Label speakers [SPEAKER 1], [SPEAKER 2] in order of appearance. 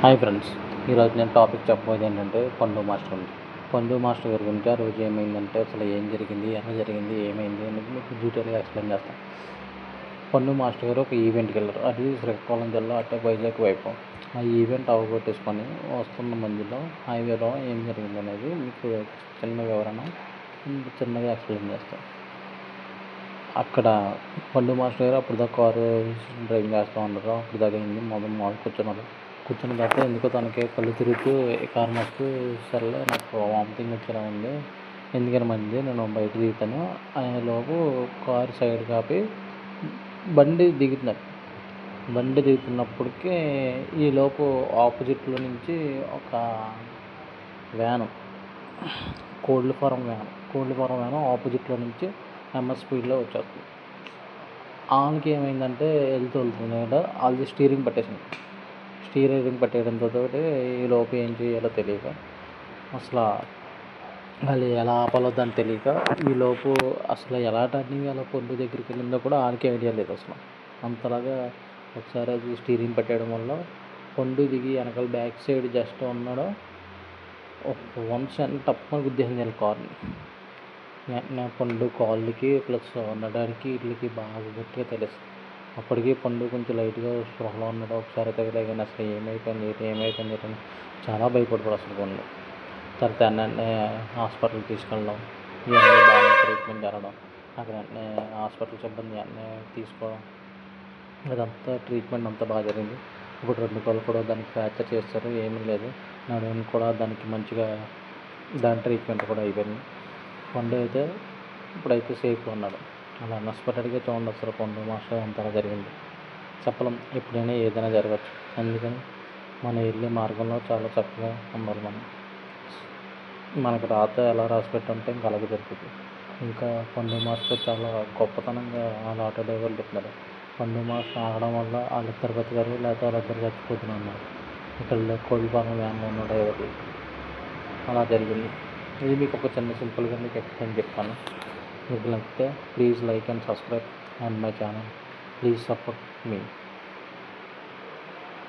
[SPEAKER 1] Hi friends, ఈరోజు నేను topic చెప్పబోయేది ఏంటంటే పండు మాస్టర్ గురించి. పండు మాస్టర్ గారి గురించి ఆ రోజు ఏమైందంటే అసలు ఏం జరిగింది, ఎలా జరిగింది, ఏమైంది అనేది మీకు డీటెయిల్గా ఎక్స్ప్లెయిన్ చేస్తాను. పండు మాస్టర్ గారు ఒక ఈవెంట్కి వెళ్ళారు. అది శ్రీకాకుళం జిల్లా అట్టే వైజాగ్ వైపు. ఆ ఈవెంట్ అవగొట్టేసుకొని వస్తున్న మధ్యలో హైవేలో ఏం జరిగింది అనేది మీకు చిన్న వివరణ చిన్నగా ఎక్స్ప్లెయిన్ చేస్తాను. అక్కడ పండు మాస్టర్ గారు అప్పుడు దాకా కారు డ్రైవింగ్ చేస్తూ ఉన్నారు. అప్పుడు దాకా అయింది. మొదలు కూర్చున్న తర్వాత ఎందుకో తనకి కళ్ళు తిరుగుతూ కారణం వస్తూ సర్లే నాకు వామిటింగ్ వచ్చేలా ఉంది, ఎందుకని మంది నేను బయట దిగుతాను అనేలోపు కారు సైడ్ కాపి బండి దిగుతున్నప్పటికీ ఈలోపు ఆపోజిట్లో నుంచి ఒక వ్యాను కోల్డ్ ఫారం వ్యాను ఆపోజిట్లో నుంచి ఎంఎస్ స్పీడ్లో వచ్చేస్తుంది. వాళ్ళకి ఏమైందంటే వెళ్తుంది కదా, వాళ్ళది స్టీరింగ్ పట్టేయడంతో ఈలోపు ఏం చేయాలో తెలియక అసలు వాళ్ళు ఎలా ఆపాలో దాన్ని తెలియక ఈలోపు అసలు ఎలా టర్నింగ్ ఎలా పొందు దగ్గరికి వెళ్ళిందో కూడా వాళ్ళకి ఐడియా లేదు. అసలు అంతలాగా ఒకసారి అది స్టీరింగ్ పట్టేయడం వల్ల పండు దిగి వెనకాల బ్యాక్ సైడ్ జస్ట్ ఉన్నాడు, ఒక వన్స్ టప్పని గుద్దేసింది కార్ని. వెంటనే పండు కాళ్ళకి ప్లస్ ఉండడానికి వీటికి బాగా గట్టిగా తెలుస్తుంది. అప్పటికి పండు కొంచెం లైట్గా స్పృహలో ఉన్నాడు. ఒకసారి తగిలేగానే అసలు ఏమైపోయింది అని చాలా భయపడిపోయాడు అసలు పండు. తర్వాత వెంటనే హాస్పిటల్కి తీసుకెళ్ళడం, ఇవన్నీ బాగా ట్రీట్మెంట్ జరగడం, అక్కడ వెంటనే హాస్పిటల్ సిబ్బంది వెంటనే తీసుకోవడం, అదంతా ట్రీట్మెంట్ అంతా బాగా జరిగింది. ఇప్పుడు 2 కాళ్ళు కూడా దానికి ఫ్రాక్చర్ చేస్తారు, ఏమీ లేదు. నడుము కూడా దానికి మంచిగా దాని ట్రీట్మెంట్ కూడా అయిపోయింది. పండు అయితే ఇప్పుడైతే సేఫ్గా ఉన్నాడు. అలా అన్ఎక్స్పెక్టెడ్గా చూడండి అసలు పండు మాస్టర్ అంతలా జరిగింది. చెప్పలేం, ఎప్పుడైనా ఏదైనా జరగచ్చు. అందుకని మనం వెళ్ళే మార్గంలో చాలా చక్కగా ఉండాలి. మనకు రాత ఎలా రాసి పెట్టుంటే ఇంకా అలాగే జరుగుతుంది. ఇంకా పండు మాస్టర్ చాలా గొప్పతనంగా వాళ్ళ ఆటో డ్రైవర్లు చెప్తున్నారు. పండు మాస్టర్ ఆగడం వల్ల వాళ్ళిద్దరు బతికారు, లేకపోతే వాళ్ళిద్దరు చచ్చిపోతూనే ఉన్నారు. ఇక్కడ కోల్డ్ ఫారం వ్యాన్లో ఉన్న డ్రైవర్లు. అలా జరిగింది. ఇది మీకు ఒక చిన్న సింపుల్గా మీకు ఎక్స్ప్లెయిన్ చెప్తాను. మీకు నచ్చితే please like and subscribe on my channel. Please support me.